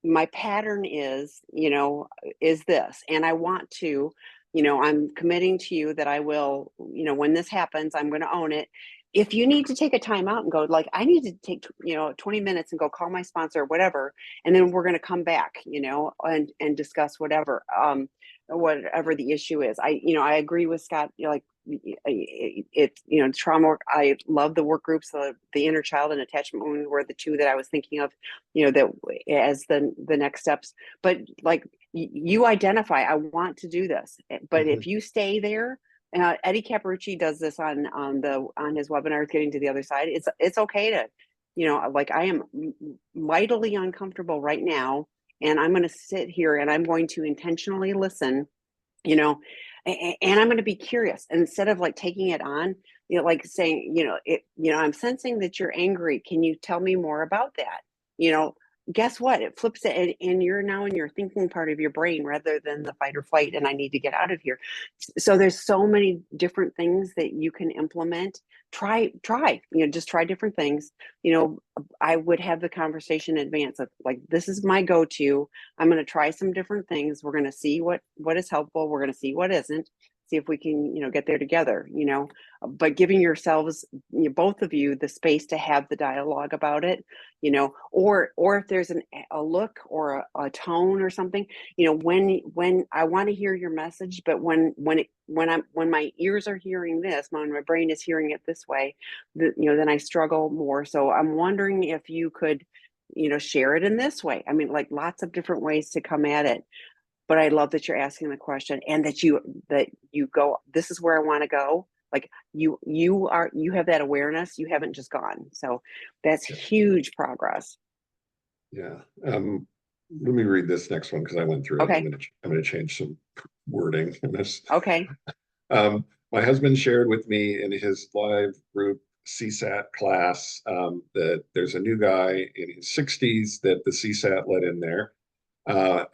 B: my pattern is this, and I want to, I'm committing to you that I will, when this happens, I'm going to own it. If you need to take a time out and go, like, I need to take 20 minutes and go call my sponsor or whatever, and then we're going to come back, and discuss whatever the issue is. I agree with Scott, trauma work. I love the work groups. The inner child and attachment wound were the two that I was thinking of, that as the next steps. But like, you identify, I want to do this, but if you stay there, Eddie Caparucci does this on his webinars, Getting to the Other Side. It's okay to, like, I am mightily uncomfortable right now, and I'm going to sit here and I'm going to intentionally listen, and I'm going to be curious, and instead of like taking it on, like saying, I'm sensing that you're angry. Can you tell me more about that? Guess what? It flips it, and you're now in your thinking part of your brain rather than the fight or flight, and I need to get out of here. So there's so many different things that you can implement. Try, just try different things. I would have the conversation in advance of, like, this is my go-to. I'm going to try some different things. We're going to see what is helpful. We're going to see what isn't. See if we can, get there together, but giving yourselves, both of you, the space to have the dialogue about it, or if there's a look or a tone or something, when I want to hear your message, but when my ears are hearing this, when my brain is hearing it this way, then I struggle more. So I'm wondering if you could, share it in this way. I mean, like, lots of different ways to come at it. But I love that you're asking the question, and that you go, this is where I want to go. Like, you have that awareness. You haven't just gone. So that's huge progress.
A: Yeah. Let me read this next one because I went through it.
B: Okay.
A: I'm going to change some wording in this.
B: Okay.
A: My husband shared with me in his live group CSAT class, that there's a new guy in his 60s that the CSAT let in there,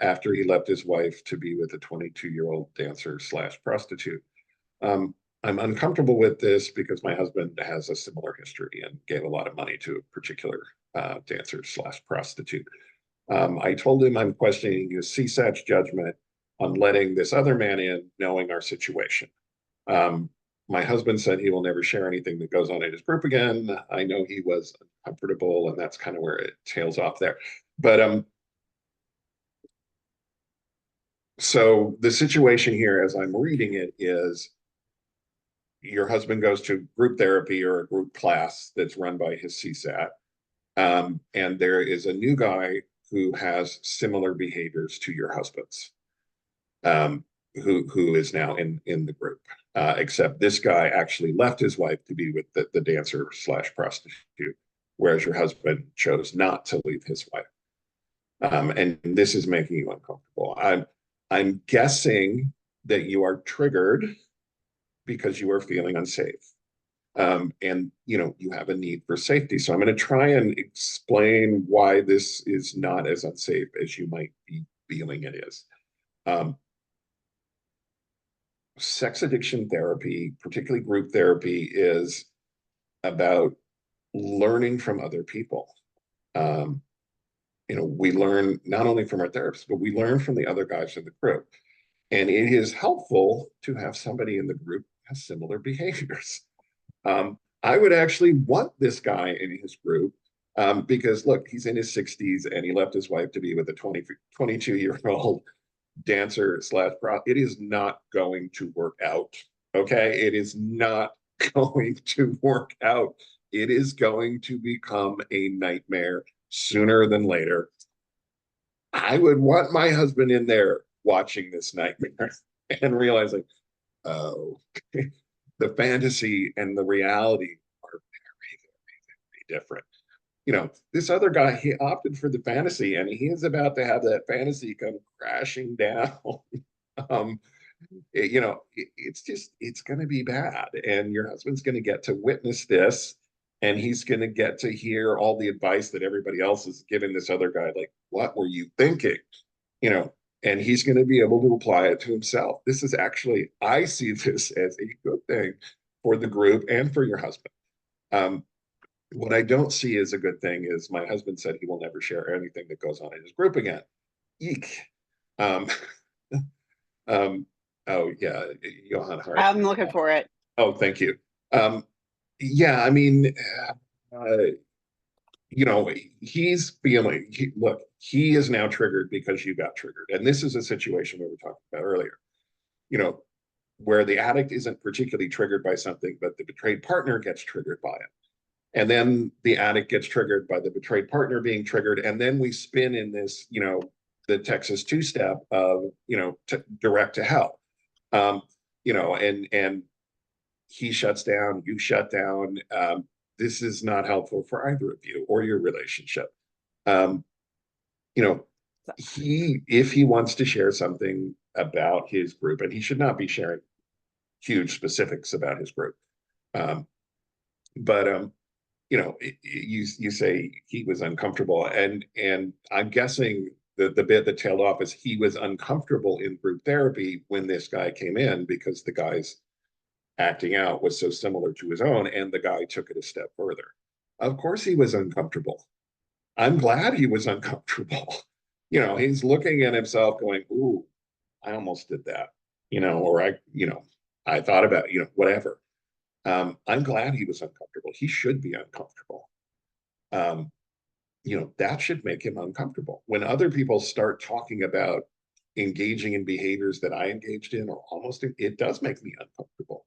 A: after he left his wife to be with a 22-year-old dancer slash prostitute. I'm uncomfortable with this because my husband has a similar history and gave a lot of money to a particular dancer slash prostitute. I told him I'm questioning his CSAT's judgment on letting this other man in, knowing our situation. My husband said he will never share anything that goes on in his group again. I know he was uncomfortable, and that's kind of where it tails off there. But so the situation here, as I'm reading it, is your husband goes to group therapy or a group class that's run by his CSAT. And there is a new guy who has similar behaviors to your husband's, um, who is now in the group. Except this guy actually left his wife to be with the dancer slash prostitute, whereas your husband chose not to leave his wife. And this is making you uncomfortable. I'm guessing that you are triggered because you are feeling unsafe. And you have a need for safety. So I'm going to try and explain why this is not as unsafe as you might be feeling it is. Um, Sex addiction therapy, particularly group therapy, is about learning from other people. Um, we learn not only from our therapists, but we learn from the other guys in the group. And it is helpful to have somebody in the group who has similar behaviors. I would actually want this guy in his group because, look, he's in his 60s and he left his wife to be with a 22-year-old dancer slash pro. It is not going to work out. Okay. It is not going to work out. It is going to become a nightmare sooner than later. I would want my husband in there watching this nightmare and realizing, oh, the fantasy and the reality are very, very, very different. This other guy, he opted for the fantasy and he is about to have that fantasy come crashing down. um, it's going to be bad. And your husband's going to get to witness this and he's going to get to hear all the advice that everybody else is giving this other guy. Like, what were you thinking? You know, and he's going to be able to apply it to himself. This is actually, I see this as a good thing for the group and for your husband. What I don't see as a good thing is my husband said he will never share anything that goes on in his group again. Eek. Um, um, oh, yeah, Johan Hart.
B: I'm looking for it.
A: Oh, thank you. Yeah, I mean, uh, he's feeling, look, he is now triggered because you got triggered. And this is a situation we were talking about earlier, you know, where the addict isn't particularly triggered by something, but the betrayed partner gets triggered by it. And then the addict gets triggered by the betrayed partner being triggered. And then we spin in this, the Texas two-step of, direct to hell. And he shuts down, you shut down. This is not helpful for either of you or your relationship. Um, you know, if he wants to share something about his group, and he should not be sharing huge specifics about his group. But you say he was uncomfortable, and I'm guessing the bit that tailed off is he was uncomfortable in group therapy when this guy came in because the guy's acting out was so similar to his own, and the guy took it a step further. Of course, he was uncomfortable. I'm glad he was uncomfortable. He's looking at himself going, "Ooh, I almost did that," or I thought about, whatever. I'm glad he was uncomfortable. He should be uncomfortable. Um, that should make him uncomfortable. When other people start talking about engaging in behaviors that I engaged in or almost in, it does make me uncomfortable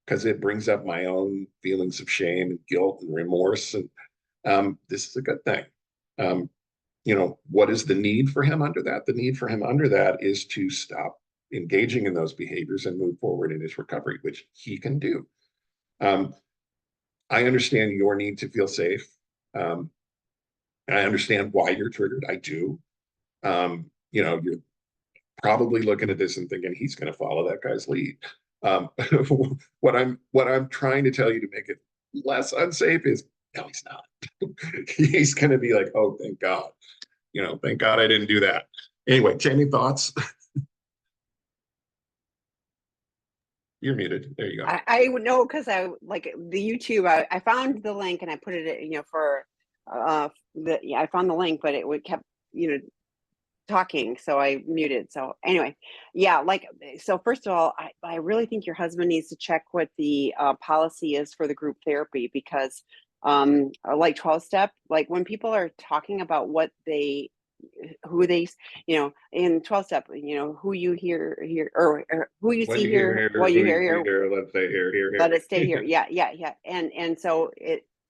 A: because it brings up my own feelings of shame and guilt and remorse. And this is a good thing. What is the need for him under that? The need for him under that is to stop engaging in those behaviors and move forward in his recovery, which he can do. I understand your need to feel safe. I understand why you're triggered. I do. You're probably looking at this and thinking he's going to follow that guy's lead. What I'm trying to tell you to make it less unsafe is no, he's not. He's going to be like, oh, thank God. Thank God I didn't do that. Anyway, Jamie, thoughts? You're muted. There you go.
B: I would know because I like the YouTube. I found the link and I put it, for I found the link, but it would kept, talking, so I muted. So anyway, yeah, so first of all, I really think your husband needs to check what the policy is for the group therapy because like 12-step, like when people are talking about who they, in 12-step, who you hear here or who you see here, what you hear here,
A: let's say here,
B: let it stay here. Yeah. And so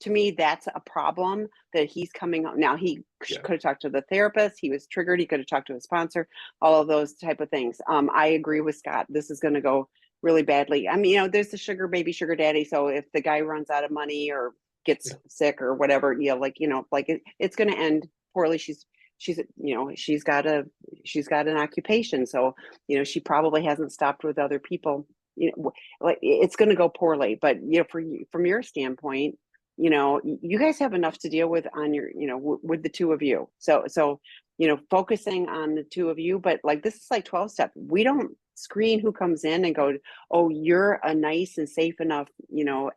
B: to me, that's a problem that he's coming up. Now he
A: Yeah.
B: could have talked to the therapist. He was triggered. He could have talked to a sponsor, all of those type of things. I agree with Scott. This is going to go really badly. I mean, there's the sugar baby, sugar daddy. So if the guy runs out of money or gets sick or whatever, it's going to end poorly. She's, she's got an occupation. So, she probably hasn't stopped with other people, like it's going to go poorly. But, from your standpoint, you guys have enough to deal with on your, with the two of you. So, focusing on the two of you, but like, this is like 12 step. We don't screen who comes in and go, oh, you're a nice and safe enough,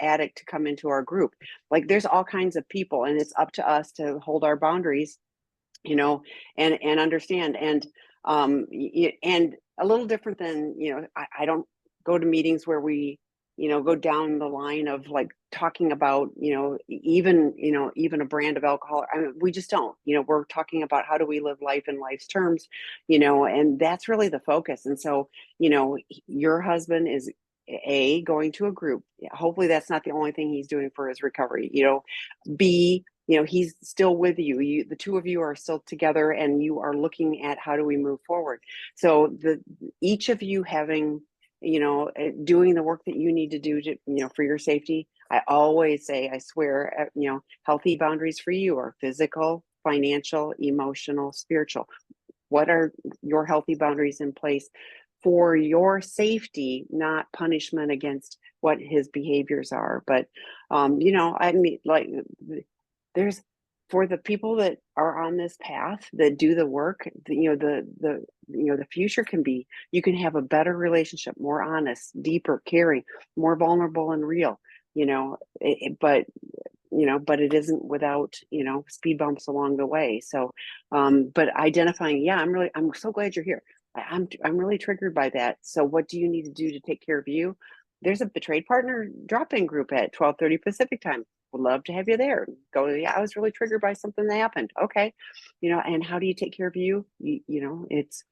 B: addict to come into our group. Like there's all kinds of people, and it's up to us to hold our boundaries, and understand. And a little different than, I don't go to meetings where we, go down the line of like talking about, even a brand of alcohol. I mean, we just don't, we're talking about how do we live life in life's terms, and that's really the focus. And so, your husband is going to a group. Hopefully that's not the only thing he's doing for his recovery. B, he's still with you. The two of you are still together, and you are looking at how do we move forward. So each of you having, doing the work that you need to do to, for your safety. I always say, I swear, healthy boundaries for you are physical, financial, emotional, spiritual. What are your healthy boundaries in place for your safety, not punishment against what his behaviors are? But, I mean, like, there's, for the people that are on this path that do the work, the future can be, you can have a better relationship, more honest, deeper, caring, more vulnerable and real, but it isn't without, speed bumps along the way. So, but identifying, I'm so glad you're here. I'm really triggered by that. So what do you need to do to take care of you? There's a betrayed partner drop-in group at 12:30 Pacific time. Would love to have you there. Go, I was really triggered by something that happened. Okay. And how do you take care of you? It's,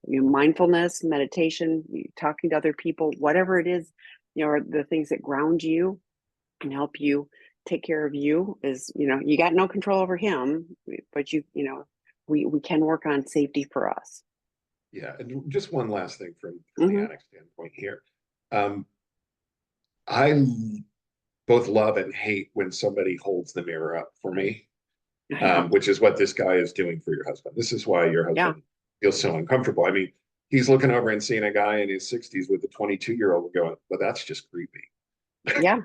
B: mindfulness, meditation, talking to other people, whatever it is, are the things that ground you and help you take care of you. Is, you got no control over him, but we can work on safety for us.
A: Yeah. And just one last thing from
B: Mm-hmm.
A: the addict standpoint here. I both love and hate when somebody holds the mirror up for me, which is what this guy is doing for your husband. This is why your husband feels so uncomfortable. I mean, he's looking over and seeing a guy in his 60s with a 22-year-old going, well, that's just creepy.
B: Yeah.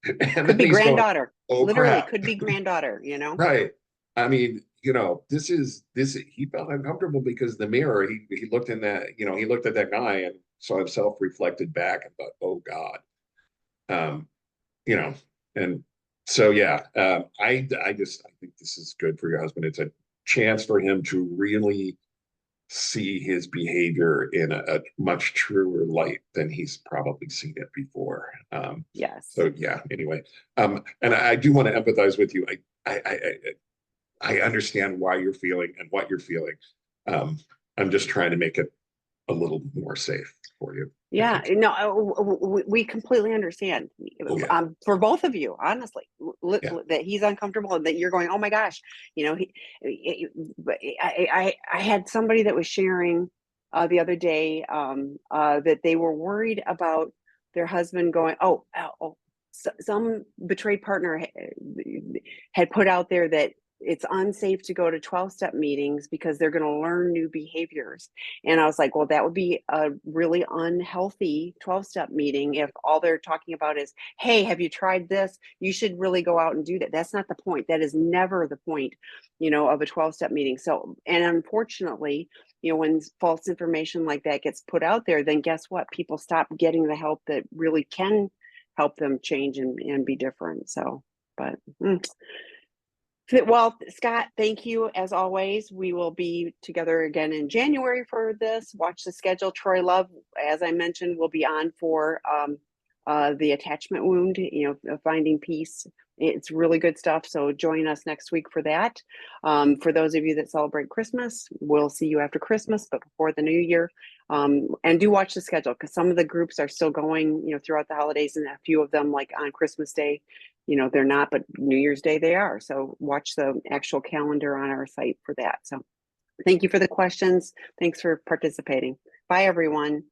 A: And
B: could be granddaughter.
A: Going, oh,
B: literally
A: crap.
B: Could be granddaughter,
A: Right. I mean, this he felt uncomfortable because the mirror, he looked in that, he looked at that guy and saw himself reflected back and thought, oh God. And so, I think this is good for your husband. It's a chance for him to really see his behavior in a much truer light than he's probably seen it before.
B: Yes.
A: So anyway, and I do want to empathize with you. I understand why you're feeling and what you're feeling. I'm just trying to make it a little more safe for you.
B: Yeah, no, we completely understand.
A: Oh, yeah.
B: For both of you, honestly, that he's uncomfortable and that you're going, oh my gosh, I had somebody that was sharing the other day that they were worried about their husband going, some betrayed partner had put out there that it's unsafe to go to 12-step meetings because they're going to learn new behaviors. And I was like, well, that would be a really unhealthy 12-step meeting if all they're talking about is, hey, have you tried this? You should really go out and do that. That's not the point. That is never the point, of a 12-step meeting. So, and unfortunately, when false information like that gets put out there, then guess what? People stop getting the help that really can help them change and be different. So, but well, Scott, thank you as always. We will be together again in January for this. Watch the schedule. Troy Love, as I mentioned, will be on for the attachment wound, finding peace. It's really good stuff. So join us next week for that. For those of you that celebrate Christmas, we'll see you after Christmas, but before the new year. And do watch the schedule because some of the groups are still going, throughout the holidays, and a few of them, like on Christmas Day, they're not, but New Year's Day they are. So watch the actual calendar on our site for that. So thank you for the questions. Thanks for participating. Bye, everyone.